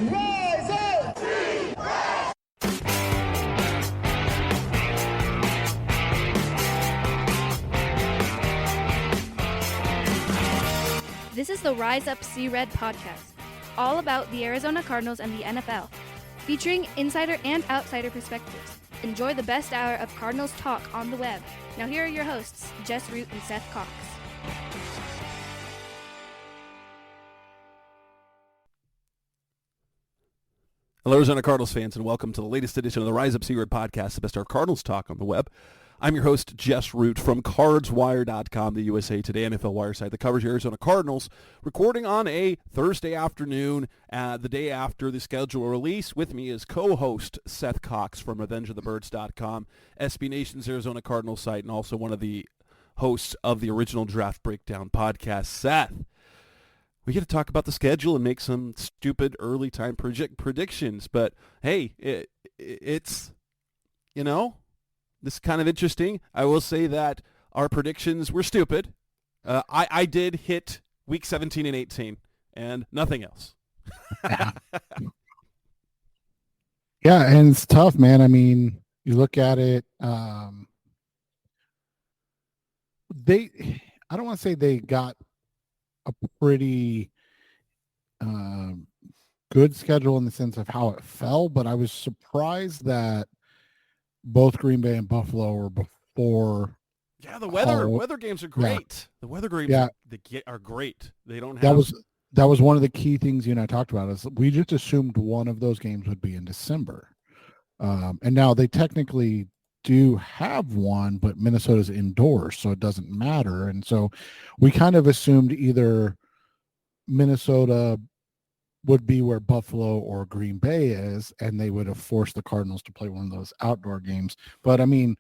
Rise up! This is the Rise Up See Red podcast, all about the Arizona Cardinals and the NFL, featuring insider and outsider perspectives. Enjoy the best hour of Cardinals talk on the web. Now here are your hosts, Jess Root and Seth Cox. Hello, Arizona Cardinals fans, and welcome to the latest edition of the Rise Up See Red podcast, the best hour of Cardinals talk on the web. I'm your host, Jess Root, from CardsWire.com, the USA Today NFL Wire site that covers the Arizona Cardinals, recording on a Thursday afternoon, the day after the schedule release. With me is co-host Seth Cox from RevengeOfTheBirds.com, SB Nation's Arizona Cardinals site, and also one of the hosts of the original Draft Breakdown podcast. Seth, we get to talk about the schedule and make some stupid early time predictions, but hey, it's, you know, this is kind of interesting. I will say that our predictions were stupid. I did hit week 17 and 18 and nothing else. Yeah, and it's tough, man. I mean, you look at it, I don't want to say they got a pretty good schedule in the sense of how it fell, but I was surprised that both Green Bay and Buffalo were before. Yeah, the weather games are great. Yeah. The weather games are great. They don't have that was one of the key things you and I talked about, is we just assumed one of those games would be in December. And now they technically do have one, but Minnesota's indoors, so it doesn't matter. And so we kind of assumed either Minnesota would be where Buffalo or Green Bay is, and they would have forced the Cardinals to play one of those outdoor games. But I mean,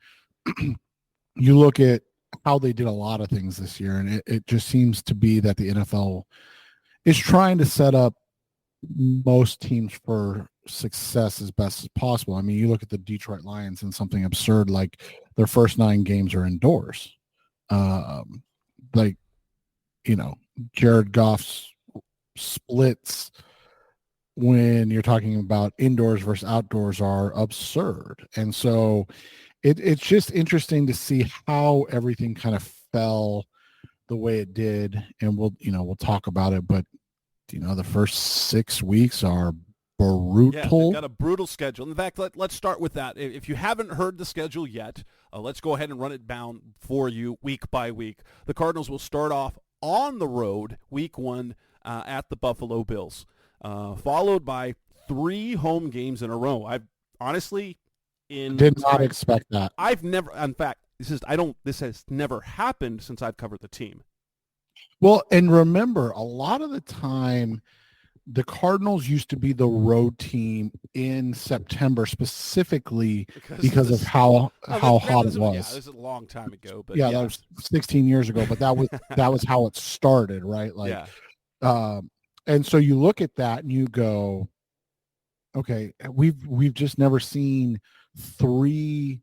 you look at how they did a lot of things this year, and it just seems to be that the NFL is trying to set up most teams for success as best as possible. I mean, you look at the Detroit Lions and something absurd like their first 9 games are indoors. Like, you know, Jared Goff's splits when you're talking about indoors versus outdoors are absurd. And so it's just interesting to see how everything kind of fell the way it did. And we'll talk about it, but the first 6 weeks are brutal. Yeah, they've got a brutal schedule. In fact, let's start with that. If you haven't heard the schedule yet, let's go ahead and run it down for you week by week. The Cardinals will start off on the road week 1 at the Buffalo Bills, followed by 3 home games in a row. I honestly did not expect that. I've never, in fact, this has never happened since I've covered the team. Well, and remember, a lot of the time, the Cardinals used to be the road team in September, specifically because of how hot it was. Yeah, this is a long time ago, but that was 16 years ago. But that was how it started, right? Like, and so you look at that and you go, okay, we've just never seen 3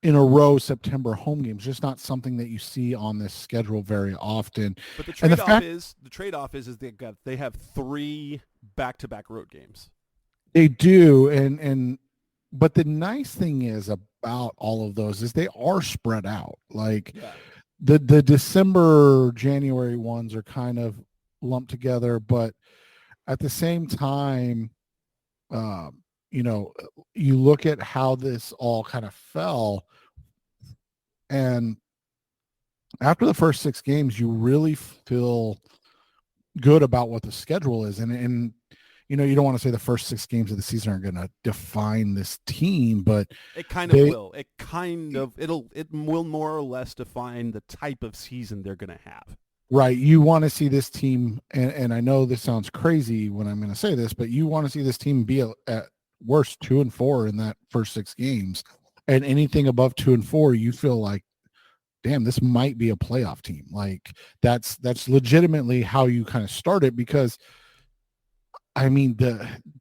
in a row September home games. Just not something that you see on this schedule very often. But the trade-off is they have 3 back-to-back road games. They do, but the nice thing is about all of those is they are spread out. Like the December, January ones are kind of lumped together, but at the same time, you look at how this all kind of fell, and after the first 6 games, you really feel good about what the schedule is. And you don't want to say the first 6 games of the season are going to define this team, but it kind of will. It will more or less define the type of season they're going to have. Right. You want to see this team, and I know this sounds crazy when I'm going to say this, but you want to see this team be at worst 2-4 in that first 6 games, and anything above 2-4, you feel like, damn, this might be a playoff team. Like that's legitimately how you kind of start it, because I mean,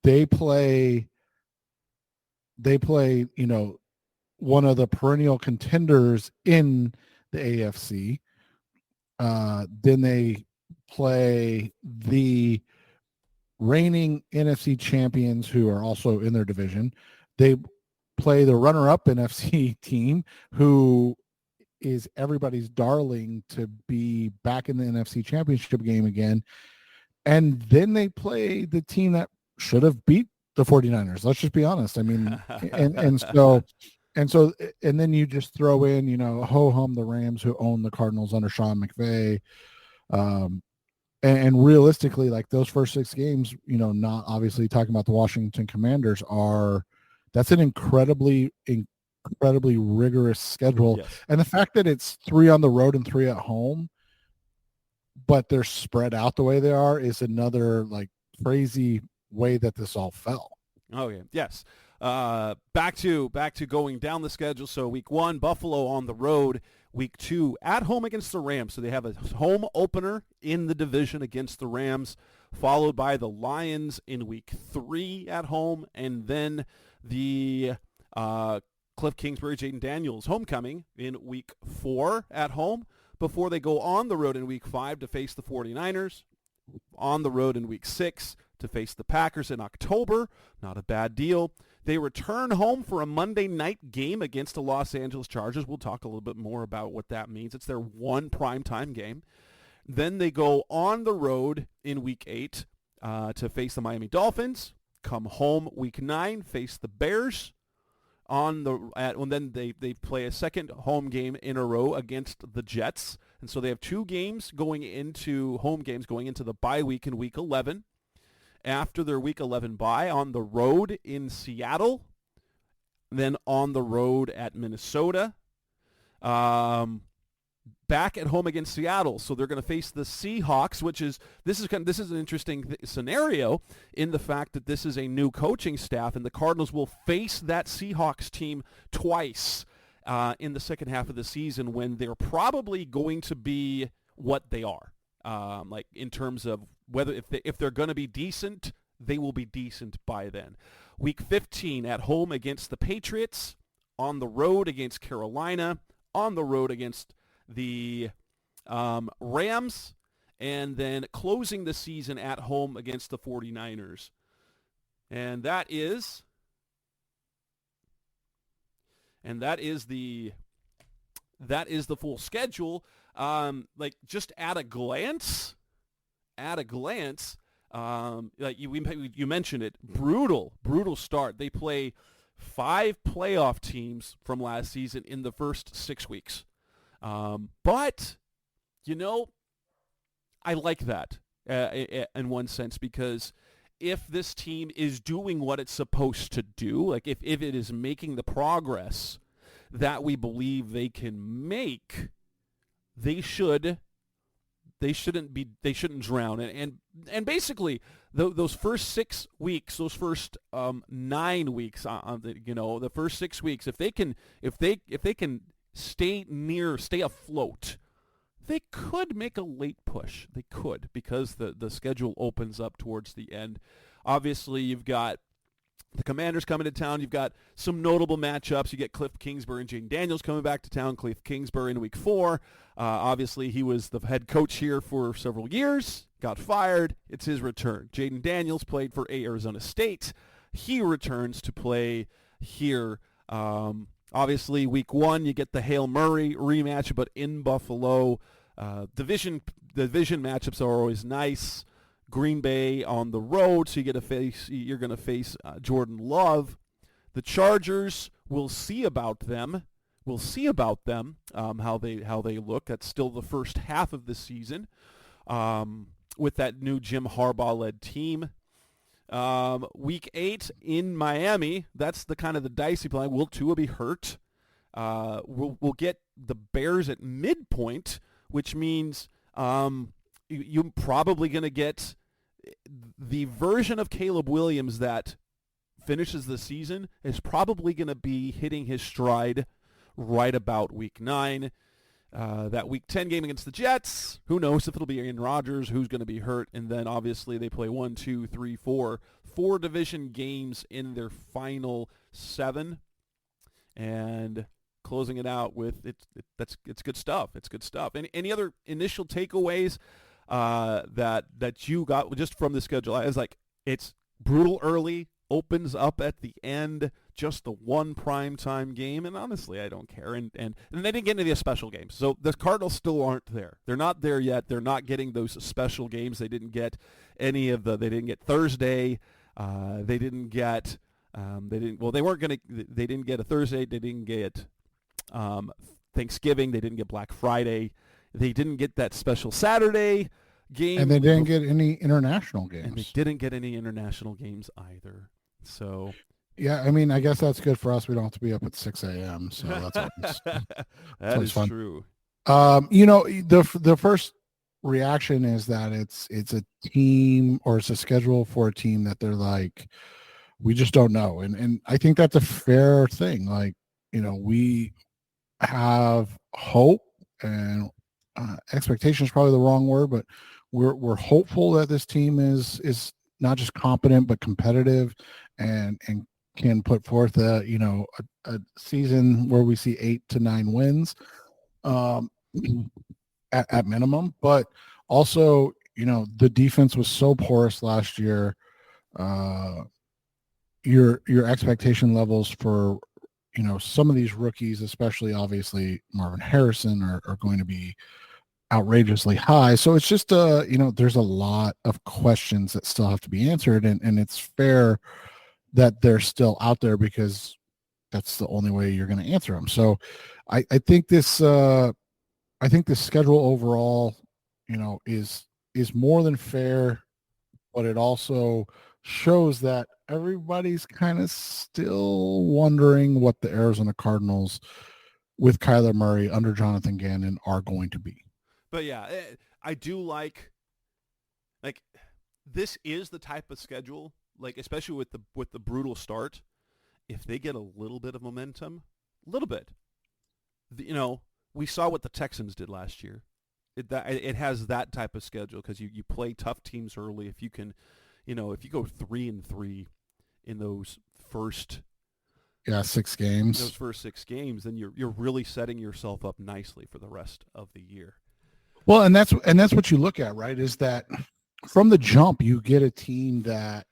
they play, one of the perennial contenders in the AFC. Then they play the reigning NFC champions who are also in their division. They play the runner-up NFC team who is everybody's darling to be back in the NFC championship game again. And then they play the team that should have beat the 49ers. Let's just be honest. I mean, and then you just throw in, ho-hum the Rams who own the Cardinals under Sean McVay. And realistically, like those first 6 games, not obviously talking about the Washington Commanders that's an incredibly rigorous schedule. Yes. And the fact that it's 3 on the road and 3 at home, but they're spread out the way they are is another like crazy way that this all fell. Okay. Yes. Back to going down the schedule. So week 1, Buffalo on the road. Week 2, at home against the Rams. So they have a home opener in the division against the Rams, followed by the Lions in week 3 at home, and then the Cliff Kingsbury, Jaden Daniels homecoming in week 4 at home, before they go on the road in week 5 to face the 49ers, on the road in week 6 to face the Packers in October. Not a bad deal. They return home for a Monday night game against the Los Angeles Chargers. We'll talk a little bit more about what that means. It's their one primetime game. Then they go on the road in week 8 to face the Miami Dolphins. Come home week 9, face the Bears. Then they play a second home game in a row against the Jets. And so they have 2 games going into home games going into the bye week in week 11. After their week 11 bye, on the road in Seattle, then on the road at Minnesota, back at home against Seattle. So they're going to face the Seahawks, this is an interesting scenario in the fact that this is a new coaching staff, and the Cardinals will face that Seahawks team twice in the second half of the season, when they're probably going to be what they are, like in terms of whether if they're going to be decent, they will be decent by then. Week 15 at home against the Patriots, on the road against Carolina, on the road against the Rams, and then closing the season at home against the 49ers. And that is the full schedule. Like just at a glance, like you mentioned it, brutal start. They play 5 playoff teams from last season in the first 6 weeks. But, I like that in one sense, because if this team is doing what it's supposed to do, like if it is making the progress that we believe they can make, they shouldn't drown. And basically those first 6 weeks, those first 9 weeks the first 6 weeks, if they can stay afloat, they could make a late push. They could, because the schedule opens up towards the end. Obviously, you've got the Commanders coming to town. You've got some notable matchups. You get Cliff Kingsbury and Jaden Daniels coming back to town. Cliff Kingsbury in week 4. Obviously, he was the head coach here for several years, got fired. It's his return. Jaden Daniels played for Arizona State. He returns to play here. Obviously, week 1, you get the Hail Murray rematch, but in Buffalo. Division matchups are always nice. Green Bay on the road, so you're going to face Jordan Love. The Chargers, we'll see about them. How they look. That's still the first half of the season with that new Jim Harbaugh-led team. Week 8 in Miami, that's the kind of the dicey play. Will Tua be hurt? We'll get the Bears at midpoint, which means you're probably going to get the version of Caleb Williams that finishes the season is probably going to be hitting his stride right about week 9. That week 10 game against the Jets, who knows if it'll be Aaron Rodgers, who's going to be hurt. And then obviously they play 4 division games in their final 7. And closing it out with it's good stuff. It's good stuff. Any other initial takeaways that you got just from the schedule? I was like, It's brutal early, opens up at the end, just the one primetime game, and honestly, I don't care. And they didn't get any of the special games. So the Cardinals still aren't there. They're not there yet. They're not getting those special games. They didn't get any of the. They didn't get Thursday. They didn't get. They didn't. Well, they weren't going to. They didn't get a Thursday. They didn't get Thanksgiving. They didn't get Black Friday. They didn't get that special Saturday game. And they didn't get any international games. And they didn't get any international games either. So, yeah, I mean, I guess that's good for us. We don't have to be up at 6 a.m. So that's always, that is fun. True. The first reaction is that it's a team, or it's a schedule for a team that they're like, we just don't know. And I think that's a fair thing. Like, we have hope, and expectation is probably the wrong word, but we're hopeful that this team is not just competent but competitive, and can put forth a season where we see 8 to 9 wins at minimum. But also, the defense was so porous last year. Your expectation levels for some of these rookies, especially obviously Marvin Harrison, are going to be outrageously high. So it's just there's a lot of questions that still have to be answered, and it's fair that they're still out there, because that's the only way you're going to answer them. So I think this schedule overall is more than fair, but it also shows that everybody's kind of still wondering what the Arizona Cardinals with Kyler Murray under Jonathan Gannon are going to be. But yeah, I do like this is the type of schedule, like especially with the brutal start. If they get a little bit of momentum, we saw what the Texans did last year. It has that type of schedule, because you play tough teams early. If you can, if you go 3-3 in those first 6 games, those first 6 games, then you're really setting yourself up nicely for the rest of the year. Well, and that's what you look at, right? Is that from the jump you get a team that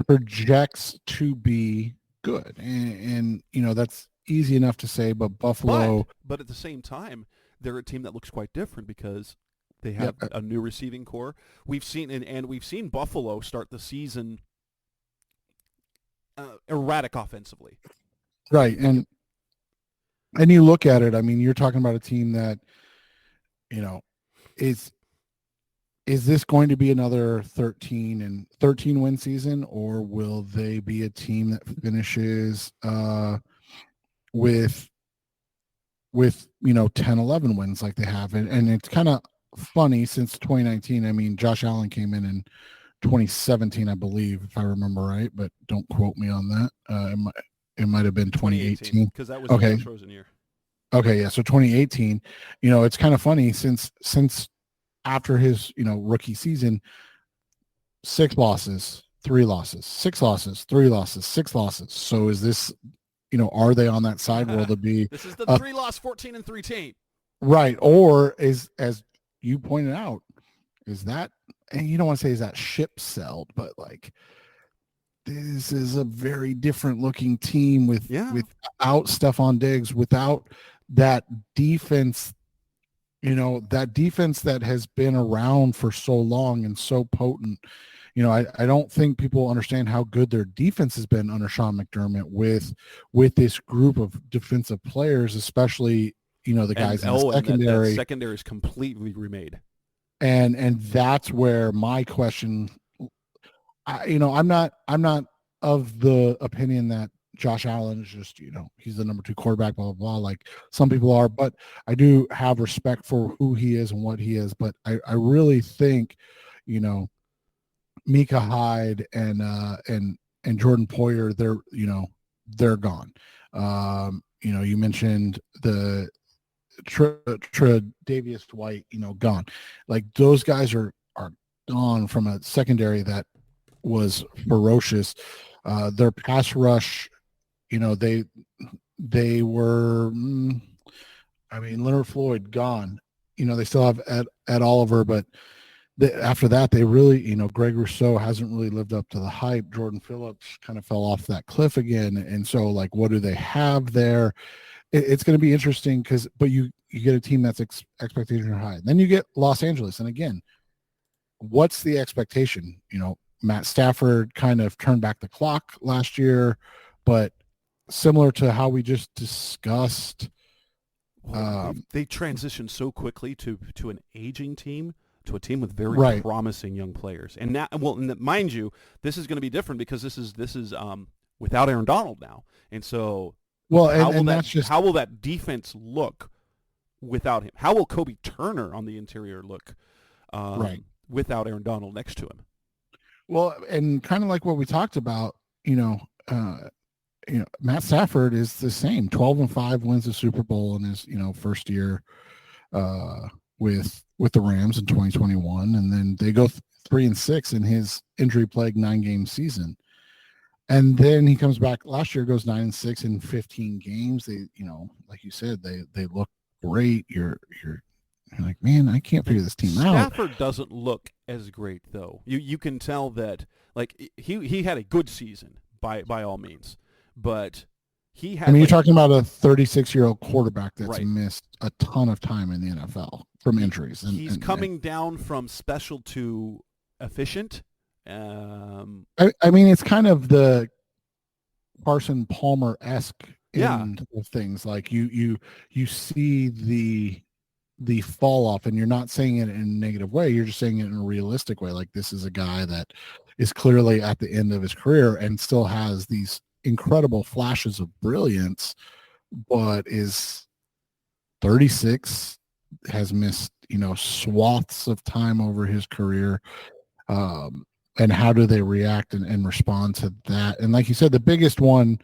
projects to be good, and that's easy enough to say. But Buffalo, but at the same time, they're a team that looks quite different, because they have a new receiving core. We've seen Buffalo start the season erratic offensively, right? And you look at it. I mean, you're talking about a team that is this going to be another 13 win season, or will they be a team that finishes with 10-11 wins like they have? And it's kind of funny, since 2019. I mean, Josh Allen came in 2017, I believe, if I remember right, but don't quote me on that. It might have been 2018, because that was the Josh Rosen year. Okay, yeah. So 2018, it's kind of funny, since after his rookie season, 6 losses, 3 losses, 6 losses, 3 losses, 6 losses. So is this, are they on that side where they'll be? This is the 3-loss 14-3 team, right? Or is, as you pointed out, is that, and you don't want to say is that ship sailed, but like, this is a very different looking team without Stephon Diggs, without that defense, that defense that has been around for so long and so potent. I don't think people understand how good their defense has been under Sean McDermott with this group of defensive players, especially, the guys in the secondary. That secondary is completely remade. And that's where my question, I'm not of the opinion that Josh Allen is just, he's the number 2 quarterback, blah, blah, blah, like some people are, but I do have respect for who he is and what he is. But I really think, Micah Hyde and Jordan Poyer, they're gone. You mentioned the Tre'Davious White, gone. Like, those guys are gone from a secondary that was ferocious. Their pass rush, they were, Leonard Floyd gone. They still have Ed Oliver, but after that, they really, Greg Rousseau hasn't really lived up to the hype. Jordan Phillips kind of fell off that cliff again. And so, like, what do they have there? It's going to be interesting but you get a team that's expectations are high. Then you get Los Angeles. And again, what's the expectation? Matt Stafford kind of turned back the clock last year, but similar to how we just discussed. They transitioned so quickly to an aging team, to a team with very promising young players. And now, mind you, this is going to be different because this is without Aaron Donald now. And so how will that defense look without him? How will Kobe Turner on the interior look without Aaron Donald next to him? Well, and kind of like what we talked about, Matt Stafford is the same. 12-5 wins the Super Bowl in his, first year with the Rams in 2021, and then they go 3-6 in his injury-plagued 9-game season. And then he comes back last year, goes 9-6 in 15 games. They, like you said, they look great. You're like, man, I can't figure this team out. Stafford doesn't look as great though. You can tell that, like, he had a good season by all means, but he had. you're talking about a 36-year-old quarterback that's missed a ton of time in the NFL from injuries. He's coming down from special to efficient. It's kind of the Carson Palmer-esque end of things. Like you see the fall off, and you're not saying it in a negative way. You're just saying it in a realistic way. Like, this is a guy that is clearly at the end of his career and still has these incredible flashes of brilliance, but is 36, has missed, swaths of time over his career. And how do they react and respond to that? And like you said, the biggest one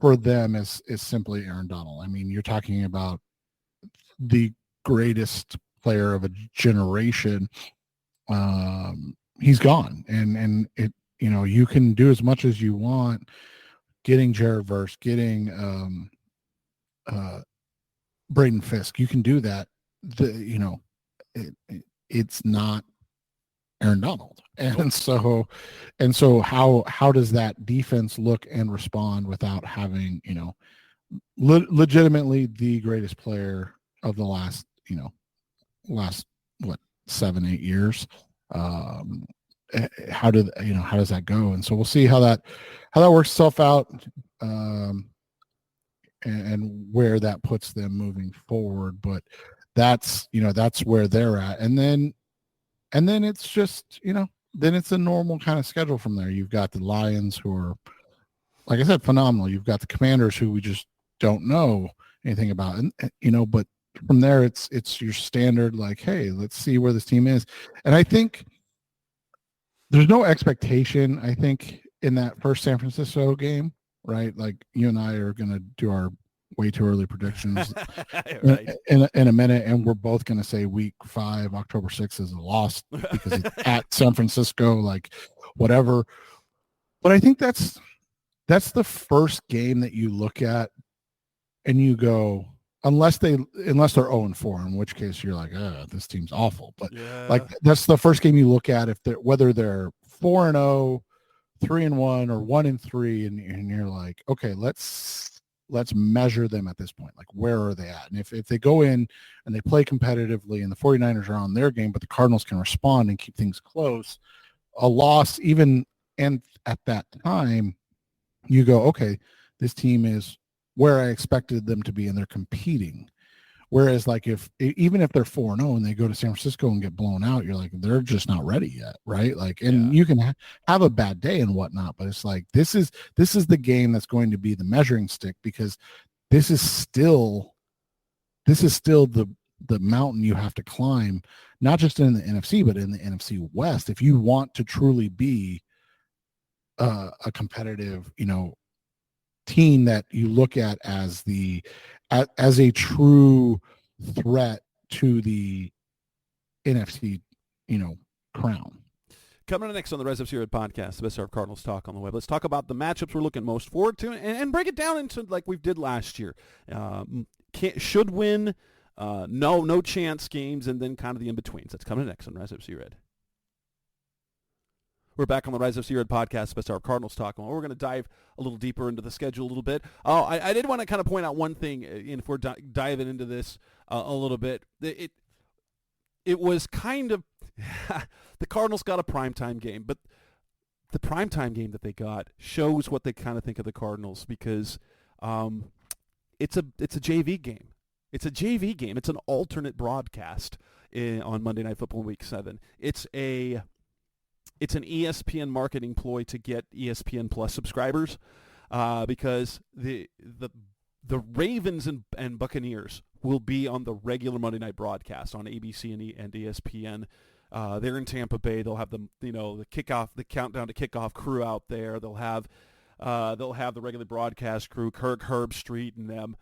for them is simply Aaron Donald. You're talking about the greatest player of a generation. He's gone, and it, you can do as much as you want getting Jared Verse, getting Braden Fisk. You can do that. It's not Aaron Donald. And so how does that defense look and respond without having, legitimately the greatest player of the last 7-8 years? How does that go? And so we'll see how that works itself out, and where that puts them moving forward. But that's where they're at. And then it's just, then it's a normal kind of schedule from there. You've got the Lions, who are, like I said, phenomenal. You've got the Commanders, who we just don't know anything about. And, but from there, it's your standard, like, hey, let's see where this team is. And I think there's no expectation, I think, in that first San Francisco game, right? Like, you and I are going to do our way too early predictions in a minute, and we're both going to say week 5, October 6th is a loss because it's at San Francisco, like, whatever. But I think that's the first game that you look at and you go, unless they're 0-4, in which case you're like, this team's awful. But like, that's the first game you look at, whether they're 4-0, 3-1, or 1-3, and you're like, okay, let's measure them at this point. Like, where are they at? And if they go in and they play competitively and the 49ers are on their game, but the Cardinals can respond and keep things close, a loss even, and at that time you go, okay, this team is where I expected them to be, and they're competing. Whereas, like, even if they're 4-0 and they go to San Francisco and get blown out, you're like, they're just not ready yet, right? Like, and you can have a bad day and whatnot, but it's like, this is the game that's going to be the measuring stick, because this is still the mountain you have to climb, not just in the NFC, but in the NFC West, if you want to truly be a competitive, team that you look at as a true threat to the NFC, crown. Coming up next on the Res of Red podcast, the best of Cardinals talk on the web. Let's talk about the matchups we're looking most forward to, and break it down into, like we did last year. Should win, no chance games, and then kind of the in-betweens. That's coming next on Res of Red. We're back on the Rise of Sea Red podcast, best hour of Cardinals talk. Well, we're going to dive a little deeper into the schedule a little bit. I did want to kind of point out one thing, and if we're diving into this a little bit. It was kind of the Cardinals got a primetime game, but the primetime game that they got shows what they kind of think of the Cardinals because it's a JV game. It's a JV game. It's an alternate broadcast on Monday Night Football Week 7. It's an ESPN marketing ploy to get ESPN Plus subscribers because the Ravens and Buccaneers will be on the regular Monday night broadcast on ABC and ESPN. They're in Tampa Bay. They'll have the countdown to kickoff crew out there. They'll have the regular broadcast crew, Kirk Herbstreit and them.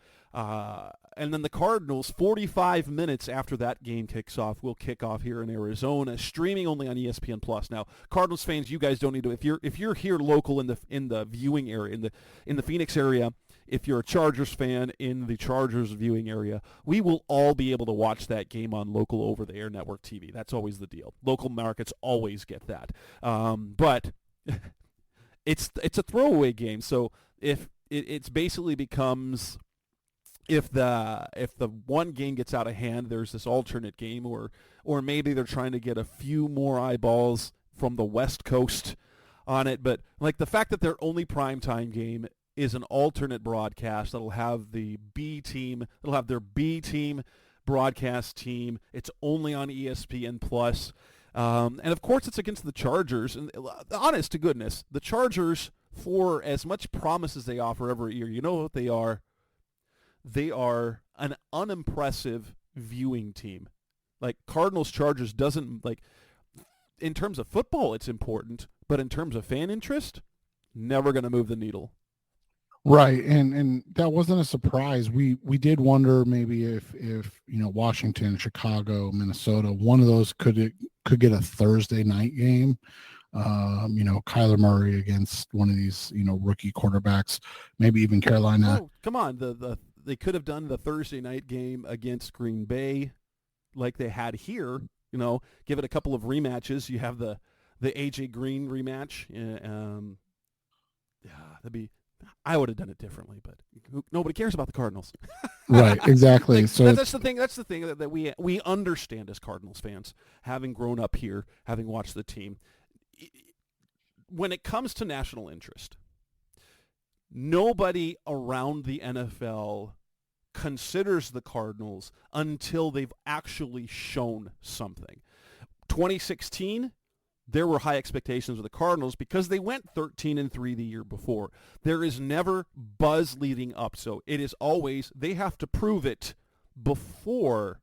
And then the Cardinals, 45 minutes after that game kicks off, will kick off here in Arizona, streaming only on ESPN Plus. Now, Cardinals fans, you guys don't need to. If you're here local in the viewing area, in the Phoenix area, if you're a Chargers fan in the Chargers viewing area, we will all be able to watch that game on local over-the-air network TV. That's always the deal. Local markets always get that. But it's a throwaway game. So if it's basically becomes if the one game gets out of hand, there's this alternate game, or maybe they're trying to get a few more eyeballs from the West Coast on it. But like the fact that their only primetime game is an alternate broadcast that'll have the B team, it'll have their B team broadcast team. It's only on ESPN Plus. And of course it's against the Chargers. And honest to goodness, the Chargers, for as much promise as they offer every year, you know what they are? They are an unimpressive viewing team. Like Cardinals-Chargers doesn't, like, in terms of football it's important, but in terms of fan interest, never going to move the needle. Right, and that wasn't a surprise. We did wonder maybe if Washington, Chicago, Minnesota, one of those could get a Thursday night game. Kyler Murray against one of these rookie quarterbacks, maybe even Carolina. Oh, come on, they could have done the Thursday night game against Green Bay, like they had here. Give it a couple of rematches. You have the AJ Green rematch. That'd be. I would have done it differently, but nobody cares about the Cardinals. Right, exactly. So that's the thing. That's the thing that we understand as Cardinals fans, having grown up here, having watched the team. When it comes to national interest, nobody around the NFL considers the Cardinals until they've actually shown something. 2016. There were high expectations of the Cardinals because they went 13-3 the year before. There is never buzz leading up. So it is always, they have to prove it before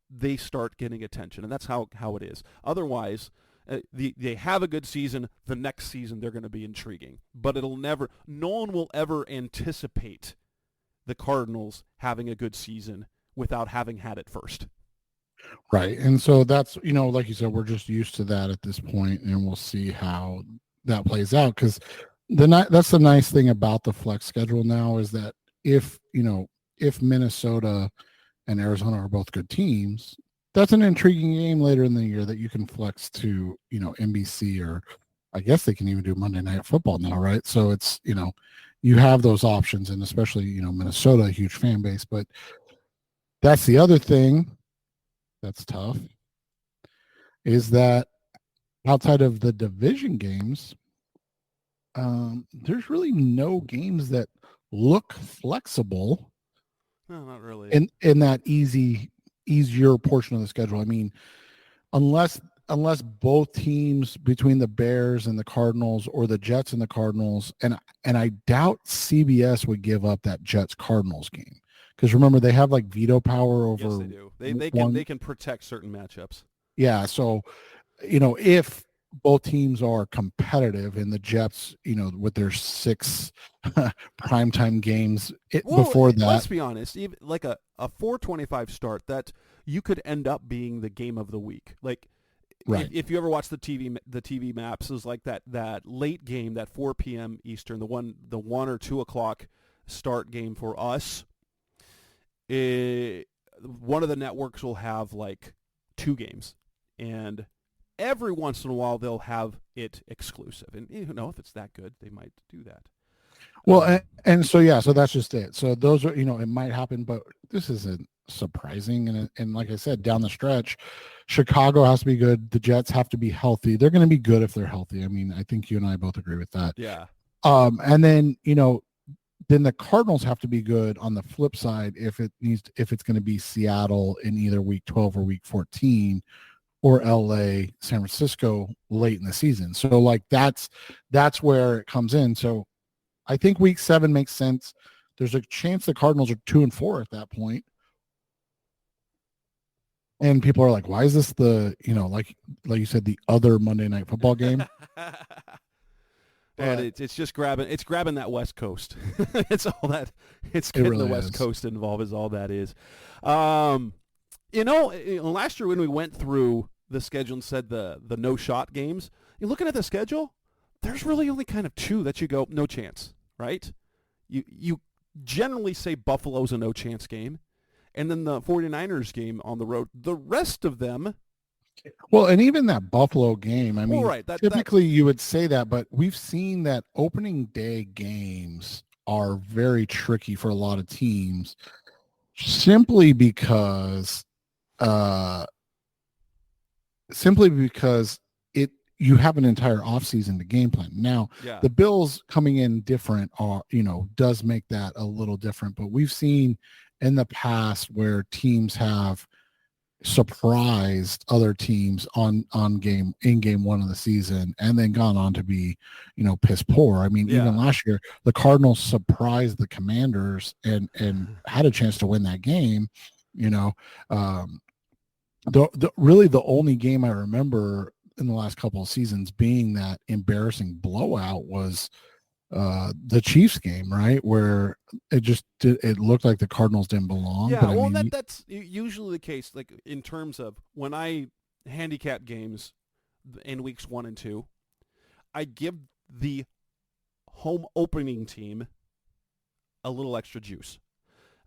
they start getting attention. And that's how it is. Otherwise, they have a good season. The next season, they're going to be intriguing. But no one will ever anticipate the Cardinals having a good season without having had it first. Right. And so that's, like you said, we're just used to that at this point, and we'll see how that plays out. Because that's the nice thing about the flex schedule now is that if Minnesota and Arizona are both good teams, that's an intriguing game later in the year that you can flex to, NBC, or I guess they can even do Monday Night Football now, right? So it's, you have those options, and especially, Minnesota, a huge fan base. But that's the other thing that's tough, is that outside of the division games, there's really no games that look flexible. No, not really. In that easier portion of the schedule. I mean, unless both teams between the Bears and the Cardinals, or the Jets and the Cardinals, and I doubt CBS would give up that Jets-Cardinals game. Because remember, they have like veto power over. Yes, they do. They can protect certain matchups. Yeah. So, if both teams are competitive, and the Jets, with their 6 primetime games before that. Let's be honest. Even like a 4:25 start, that you could end up being the game of the week. Like, right. If you ever watch the TV maps, it was like that late game, that 4 p.m. Eastern, the 1 or 2 o'clock start game for us. One of the networks will have like 2 games, and every once in a while they'll have it exclusive. And if it's that good, they might do that. Well, and so so that's just it. So those are, it might happen, but this isn't surprising. And like I said, down the stretch, Chicago has to be good. The Jets have to be healthy. They're going to be good if they're healthy. I mean, I think you and I both agree with that. Yeah. And then then the Cardinals have to be good on the flip side if it's going to be Seattle in either week 12 or week 14, or LA, San Francisco late in the season. So like that's where it comes in. So I think week 7 makes sense. There's a chance the Cardinals are 2-4 at that point. And people are like, why is this the, like you said, the other Monday Night Football game? And it's just grabbing that West Coast. It's all that. It's getting really the West Coast involved is all that is. Last year when we went through the schedule and said the no shot games, you're looking at the schedule, there's really only kind of 2 that you go, no chance, right? You generally say Buffalo's a no chance game, and then the 49ers game on the road. The rest of them. Well, and even that Buffalo game, I mean, right, typically you would say that, but we've seen that opening day games are very tricky for a lot of teams simply because you have an entire offseason to game plan. Now, the Bills coming in different does make that a little different, but we've seen in the past where teams have surprised other teams in game 1 of the season and then gone on to be piss poor. I mean, even last year the Cardinals surprised the Commanders and had a chance to win that game. Really the only game I remember in the last couple of seasons being that embarrassing blowout was the Chiefs game, right, where it looked like the Cardinals didn't belong. Yeah, but that's usually the case. Like in terms of when I handicap games in weeks 1 and 2, I give the home opening team a little extra juice.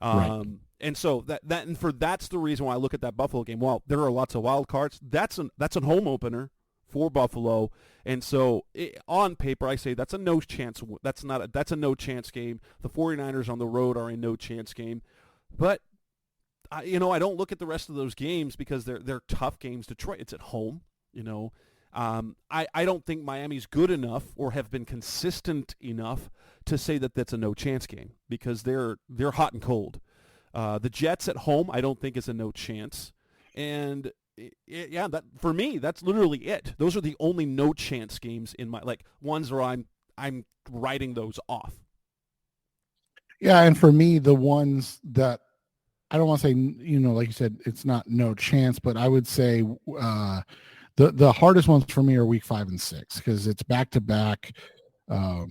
Right. And so that's the reason why I look at that Buffalo game. Well, there are lots of wild cards. That's a home opener for Buffalo, and so on paper I say that's a no chance. That's a no chance game. The 49ers on the road are a no chance game, but I don't look at the rest of those games because they're tough games. Detroit, it's at home. I don't think Miami's good enough or have been consistent enough to say that that's a no chance game because they're hot and cold. The Jets at home I don't think is a no chance, and that for me that's literally it. Those are the only no chance games in my ones where I'm writing those off. Yeah, and for me the ones that I don't want to say like you said it's not no chance, but I would say the hardest ones for me are week 5 and 6 because it's back to back. That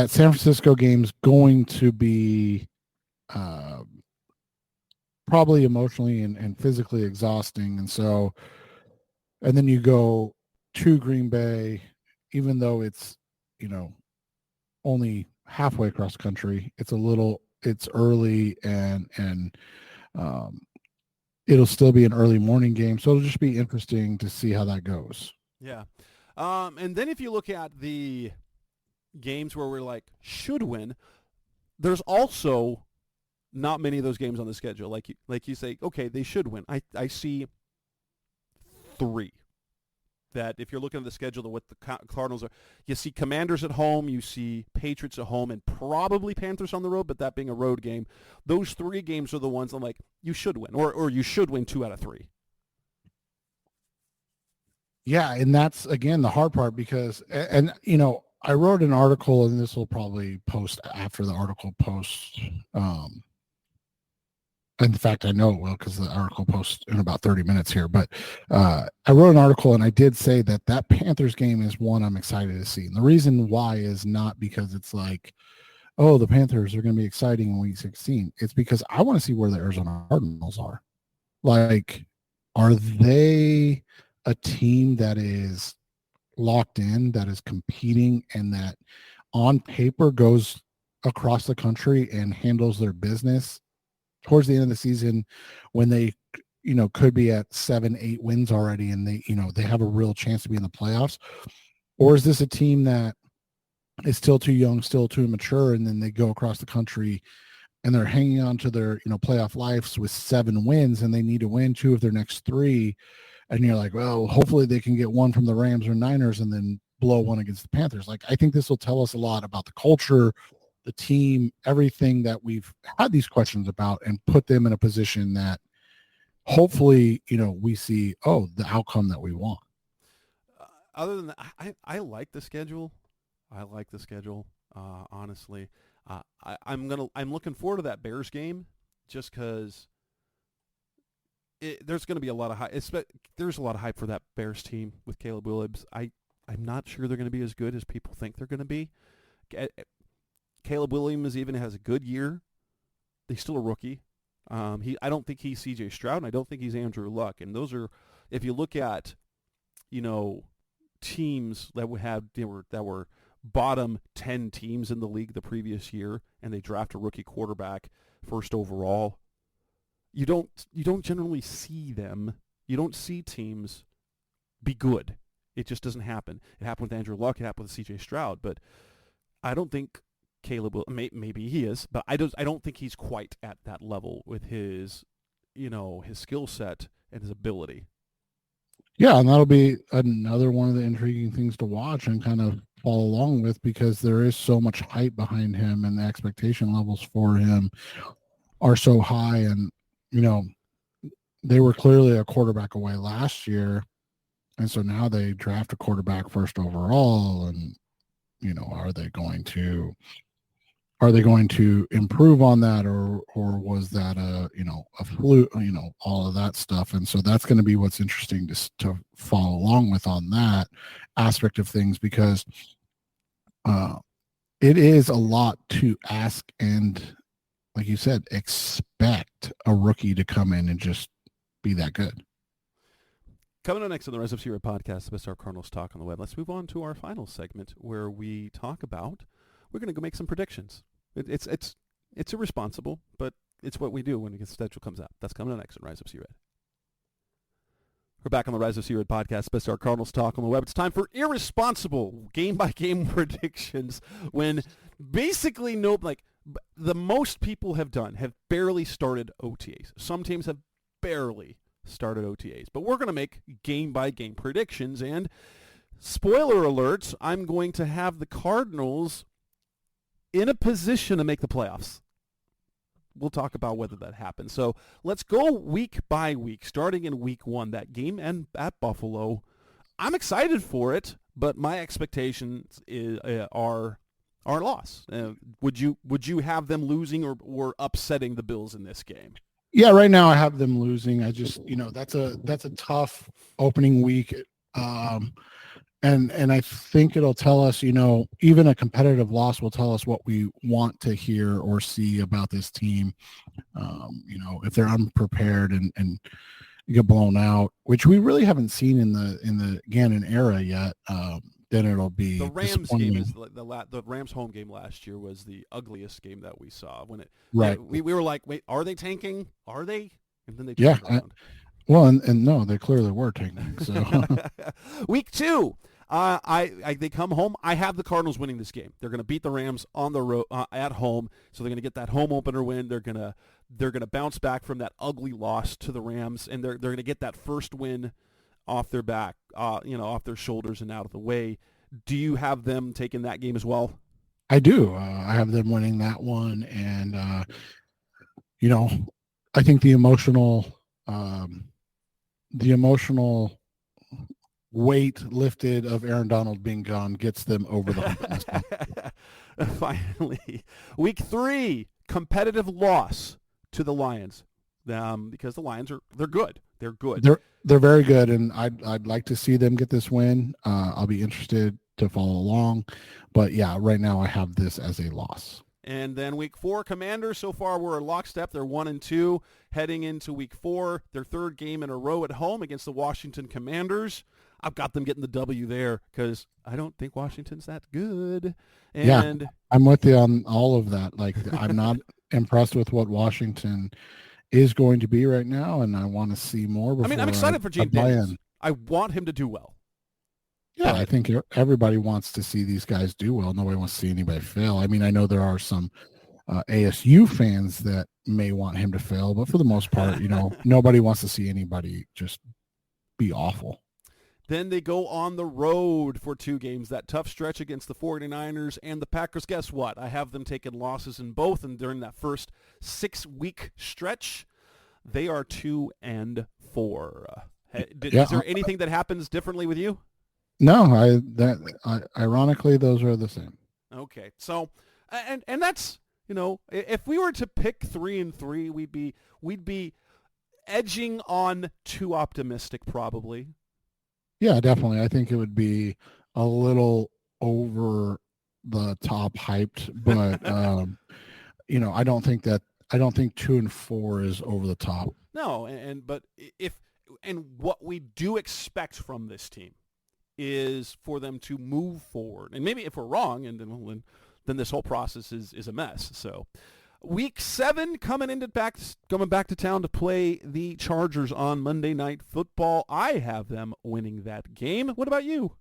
San Francisco game's going to be probably emotionally and physically exhausting. And then you go to Green Bay, even though it's, only halfway across the country, it's early and it'll still be an early morning game. So it'll just be interesting to see how that goes. Yeah. And then if you look at the games where we're should win, there's also not many of those games on the schedule. Like you say, okay, they should win. I see 3 that if you're looking at the schedule of what the Cardinals are, you see Commanders at home, you see Patriots at home, and probably Panthers on the road, but that being a road game. Those 3 games are the ones I'm you should win, or you should win 2 out of 3. Yeah, and that's, again, the hard part because, I wrote an article, and this will probably post after the article posts. In fact, I know it will because the article posts in about 30 minutes here. But I wrote an article, and I did say that Panthers game is one I'm excited to see. And the reason why is not because it's the Panthers are going to be exciting in week 16. It's because I want to see where the Arizona Cardinals are. Are they a team that is locked in, that is competing, and that on paper goes across the country and handles their business towards the end of the season when they could be at 7-8 wins already, and they have a real chance to be in the playoffs? Or is this a team that is still too young, still too immature, and then they go across the country and they're hanging on to their playoff lives with 7 wins, and they need to win 2 of their next 3, and you're like, well, hopefully they can get one from the Rams or Niners and then blow one against the Panthers. Like, I think this will tell us a lot about the culture, the team, everything that we've had these questions about, and put them in a position that hopefully we see the outcome that we want. Other than that, I like the schedule. Honestly. I'm looking forward to that Bears game, just because there's going to be a lot of hype. There's a lot of hype for that Bears team with Caleb Williams. I'm not sure they're going to be as good as people think they're going to be. Caleb Williams even has a good year. He's still a rookie. I don't think he's C.J. Stroud, and I don't think he's Andrew Luck. And those are, if you look at, teams that were bottom 10 teams in the league the previous year, and they draft a rookie quarterback first overall, you don't generally see them. You don't see teams be good. It just doesn't happen. It happened with Andrew Luck. It happened with C.J. Stroud. But I don't think Caleb will. Maybe he is, but I don't think he's quite at that level with his skill set and his ability. Yeah, and that'll be another one of the intriguing things to watch and kind of follow along with, because there is so much hype behind him, and the expectation levels for him are so high. And they were clearly a quarterback away last year, and so now they draft a quarterback first overall, and are they going to improve on that, or was that a fluke, all of that stuff. And so that's going to be what's interesting to follow along with on that aspect of things, because it is a lot to ask, and like you said, expect a rookie to come in and just be that good. Coming up next on the Rise Up Series podcast, the best our Cardinals talk on the web. Let's move on to our final segment, where we talk about, we're going to go make some predictions. It's irresponsible, but it's what we do when the schedule comes out. That's coming up next on Rise Up Series. We're back on the Rise of Series podcast, best our Cardinals talk on the web. It's time for irresponsible game-by-game predictions, when basically the most people have barely started OTAs. Some teams have barely started OTAs, but we're going to make game-by-game predictions, and spoiler alert, I'm going to have the Cardinals in a position to make the playoffs. We'll talk about whether that happens. So let's go week by week, starting in week 1, that game and at Buffalo. I'm excited for it, but my expectations are loss. Would you have them losing or upsetting the Bills in this game? Yeah, right now I have them losing. I just, that's a tough opening week. And I think it'll tell us, even a competitive loss will tell us what we want to hear or see about this team. If they're unprepared and get blown out, which we really haven't seen in the Gannon era yet, then it'll be the Rams game. Is the Rams home game last year was the ugliest game that we saw. We were like, wait, are they tanking? Are they? And then they turned around. Well, and no, they clearly were tanking. So week 2. They come home. I have the Cardinals winning this game. They're going to beat the Rams on the road at home, so they're going to get that home opener win. They're going to bounce back from that ugly loss to the Rams, and they're going to get that first win off their back, off their shoulders and out of the way. Do you have them taking that game as well? I do. I have them winning that one, and I think the emotional weight lifted of Aaron Donald being gone gets them over the hump. Finally, week 3, competitive loss to the Lions, because the Lions they're good. They're good. They're very good, and I'd like to see them get this win. I'll be interested to follow along, but yeah, right now I have this as a loss. And then week 4, Commanders. So far, we're in lockstep. They're 1-2 heading into week 4. Their third game in a row at home against the Washington Commanders. I've got them getting the W there because I don't think Washington's that good. And I'm with you on all of that. Like, I'm not impressed with what Washington is going to be right now, and I want to see more before I'm excited for Gene buy Daniels. in. I want him to do well. Yeah, I think everybody wants to see these guys do well. Nobody wants to see anybody fail. I mean, I know there are some ASU fans that may want him to fail, but for the most part, nobody wants to see anybody just be awful. Then they go on the road for 2 games, that tough stretch against the 49ers and the Packers. Guess what? I have them taking losses in both, and during that first 6-week stretch, they are 2-4. Is there anything that happens differently with you? No, ironically, those are the same. Okay, so and that's, if we were to pick 3-3, we'd be edging on too optimistic, probably. Yeah, definitely. I think it would be a little over the top hyped, but I don't think 2-4 is over the top. No, but what we do expect from this team is for them to move forward. And maybe if we're wrong, and then this whole process is a mess. So Week 7 coming back to town to play the Chargers on Monday Night Football. I have them winning that game. What about you?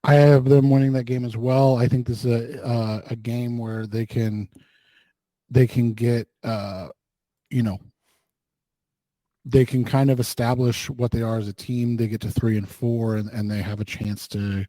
I have them winning that game as well. I think this is a game where they can get they can kind of establish what they are as a team. They get to 3-4, and they have a chance to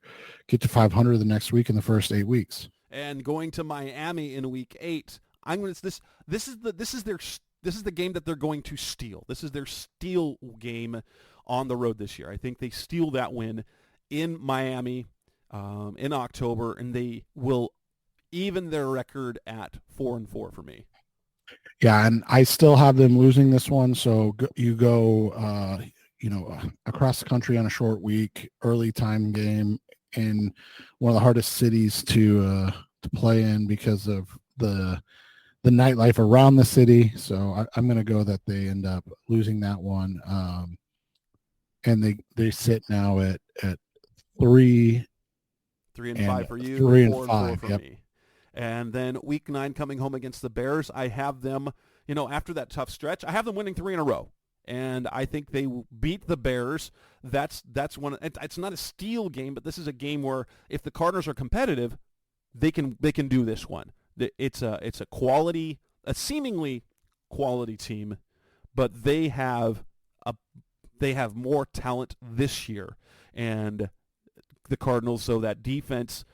get to 500 the next week in the first 8 weeks. And going to Miami in Week 8. This is the game that they're going to steal. This is their steal game on the road this year. I think they steal that win in Miami in October, and they will even their record at 4-4 for me. Yeah, and I still have them losing this one. So you go, across the country on a short week, early time game in one of the hardest cities to play in because of the nightlife around the city. So I'm going to go that they end up losing that one. And they sit now at 3-5 for you, 3-5 for yep. me. And then Week 9 coming home against the Bears, I have them, after that tough stretch, I have them winning 3 in a row. And I think they beat the Bears. That's one. It's not a steal game, but this is a game where if the Cardinals are competitive, they can do this one. It's a seemingly quality team, but they have more talent this year, and the Cardinals. So that defense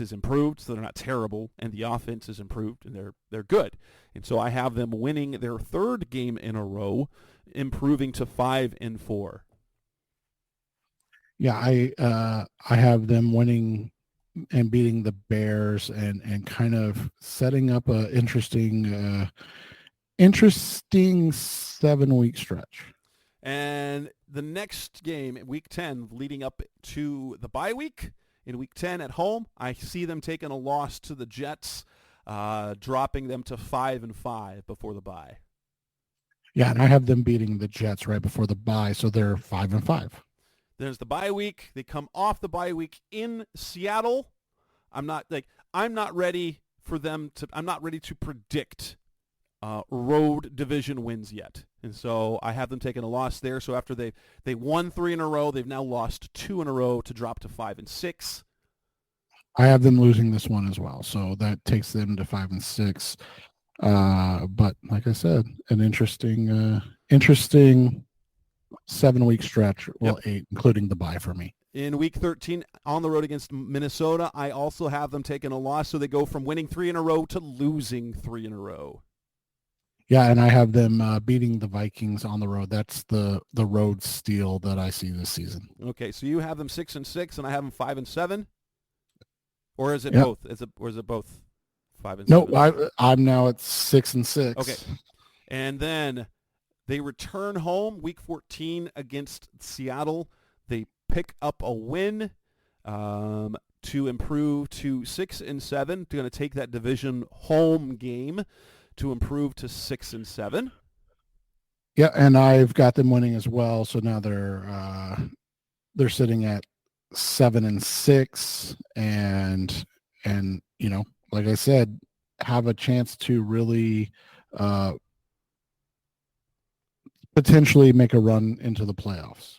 is improved, so they're not terrible, and the offense is improved, and they're good. And so I have them winning their 3rd game in a row, improving to 5-4. Yeah, I have them winning and beating the Bears and kind of setting up a interesting 7-week stretch. And the next game, Week 10, leading up to the bye week, in Week 10 at home, I see them taking a loss to the Jets, dropping them to 5-5 before the bye. Yeah, and I have them beating the Jets right before the bye, so they're 5-5. There's the bye week. They come off the bye week in Seattle. I'm not ready to predict road division wins yet. And so I have them taking a loss there. So after they won 3 in a row, they've now lost 2 in a row to drop to 5-6. I have them losing this one as well. So that takes them to 5-6. But like I said, an interesting 7-week stretch. Well, 8, including the bye for me. In Week 13, on the road against Minnesota, I also have them taking a loss. So they go from winning 3 in a row to losing 3 in a row. Yeah, and I have them beating the Vikings on the road. That's the road steal that I see this season. Okay, so you have them 6-6, and I have them 5-7, or is it Yep. both? Is it both 5-7? No, I'm now at 6-6. Okay, and then they return home Week 14 against Seattle. They pick up a win to improve to 6-7. They're going to take that division home game to improve to 6-7. Yeah, and I've got them winning as well. So now they're sitting at 7-6, and like I said, have a chance to really potentially make a run into the playoffs.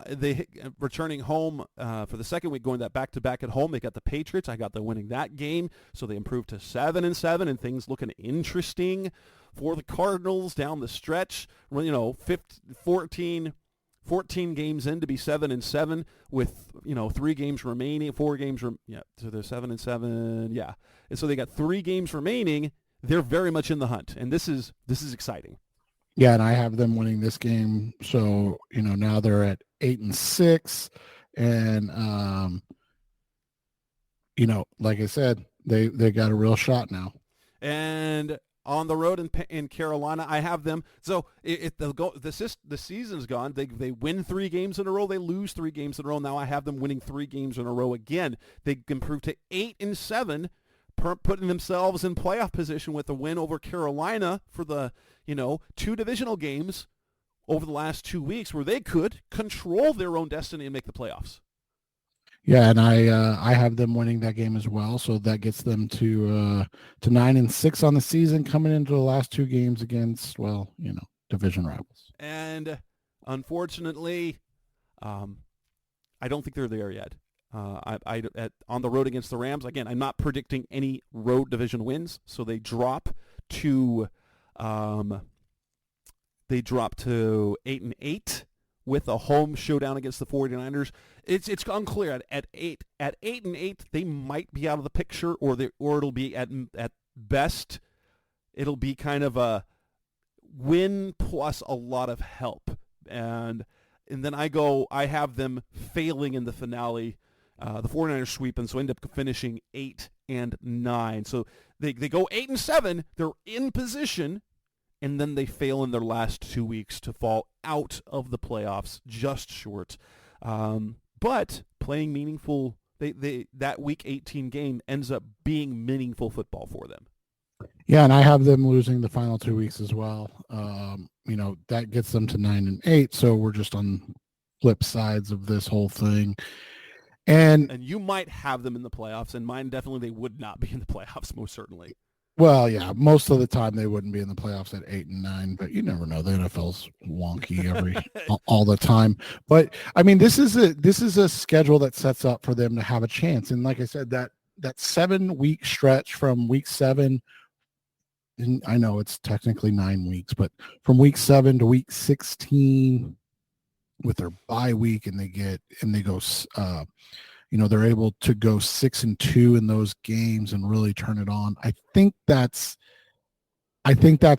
They returning home for the second week, going that back-to-back at home. They got the Patriots. I got them winning that game, so they improved to 7-7, and things looking interesting for the Cardinals down the stretch. 14 games in to be 7-7 with 3 games remaining, 4 games. So they're 7-7. Yeah, and so they got 3 games remaining. They're very much in the hunt, and this is exciting. Yeah, and I have them winning this game. So, now they're at 8-6. And, like I said, they got a real shot now. And on the road in Carolina, I have them. So if they'll go, the season's gone. They win 3 games in a row. They lose 3 games in a row. Now I have them winning 3 games in a row again. They improved to 8-7. Putting themselves in playoff position with a win over Carolina for the 2 divisional games over the last 2 weeks, where they could control their own destiny and make the playoffs. Yeah, and I have them winning that game as well, so that gets them to 9-6 on the season, coming into the last 2 games against division rivals. And unfortunately, I don't think they're there yet. On the road against the Rams, again, I'm not predicting any road division wins, so they drop to 8-8 with a home showdown against the 49ers. It's unclear at 8-8 they might be out of the picture, or it'll be at best it'll be kind of a win plus a lot of help, and then I have them failing in the finale. The 49ers sweep, and so end up finishing 8-9. So they go 8-7. They're in position, and then they fail in their last 2 weeks to fall out of the playoffs, just short. But playing meaningful, that Week 18 game ends up being meaningful football for them. Yeah, and I have them losing the final 2 weeks as well. That gets them to 9-8. So we're just on flip sides of this whole thing. And you might have them in the playoffs, and mine definitely they would not be in the playoffs, most certainly. Well, yeah, most of the time they wouldn't be in the playoffs at 8-9, but you never know. The NFL's wonky all the time. But I mean, this is a schedule that sets up for them to have a chance. And like I said, that 7-week stretch from week 7, and I know it's technically 9 weeks, but from week 7 to week 16 with their bye week, and they go they're able to go 6-2 in those games and really turn it on. I think that's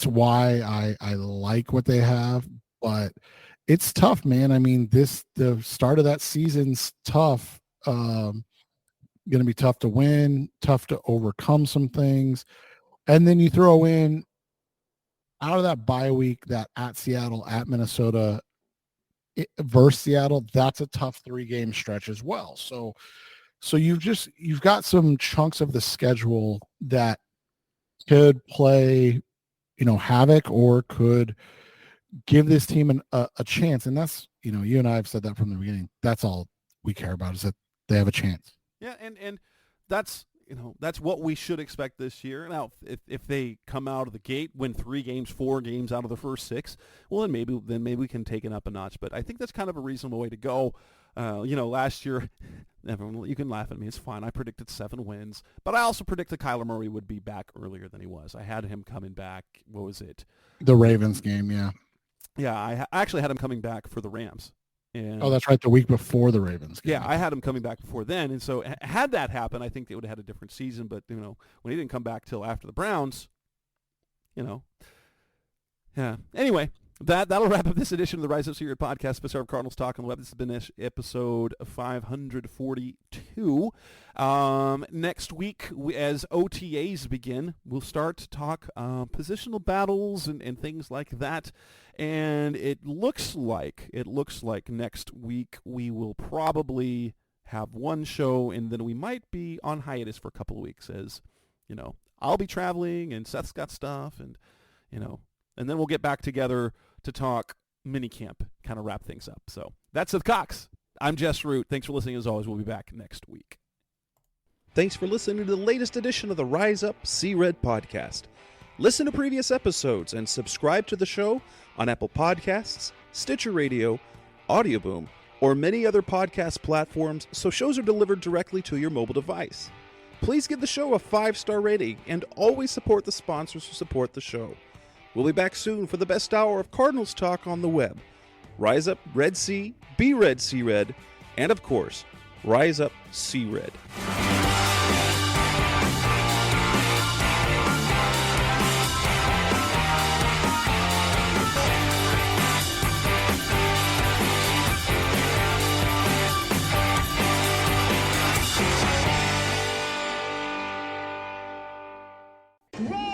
why I like what they have, but it's tough, man. I mean, the start of that season's tough. Going to be tough to win, tough to overcome some things. And then you throw in out of that bye week, that at Seattle, at Minnesota, versus Seattle, that's a tough 3-game stretch as well. So you've got some chunks of the schedule that could play, havoc, or could give this team a chance. And that's, you and I have said that from the beginning. That's all we care about, is that they have a chance. Yeah, and that's what we should expect this year. Now, if they come out of the gate, win 3 games, 4 games out of the first 6, well, then maybe we can take it up a notch. But I think that's kind of a reasonable way to go. Last year, everyone, you can laugh at me. It's fine. I predicted 7 wins, but I also predicted Kyler Murray would be back earlier than he was. I had him coming back. What was it? The Ravens game, yeah. Yeah, I actually had him coming back for the Rams. And, that's right, the week before the Ravens game. Yeah, I had him coming back before then, and so had that happened, I think they would have had a different season. But when he didn't come back till after the Browns, yeah. Anyway, that'll wrap up this edition of the Rise Up Secret Podcast, special of Cardinals Talk on the Web. This has been episode 542. Next week, as OTAs begin, we'll start to talk positional battles and things like that. And it looks like next week we will probably have one show, and then we might be on hiatus for a couple of weeks, as I'll be traveling and Seth's got stuff, and and then we'll get back together to talk minicamp, kind of wrap things up. So that's Seth Cox. I'm Jess Root. Thanks for listening. As always, we'll be back next week. Thanks for listening to the latest edition of the Rise Up See Red podcast. Listen to previous episodes and subscribe to the show on Apple Podcasts, Stitcher Radio, Audioboom, or many other podcast platforms so shows are delivered directly to your mobile device. Please give the show a 5-star rating and always support the sponsors who support the show. We'll be back soon for the best hour of Cardinals talk on the web. Rise up, Red Sea, be red, see red, and of course, rise up, see red. Red!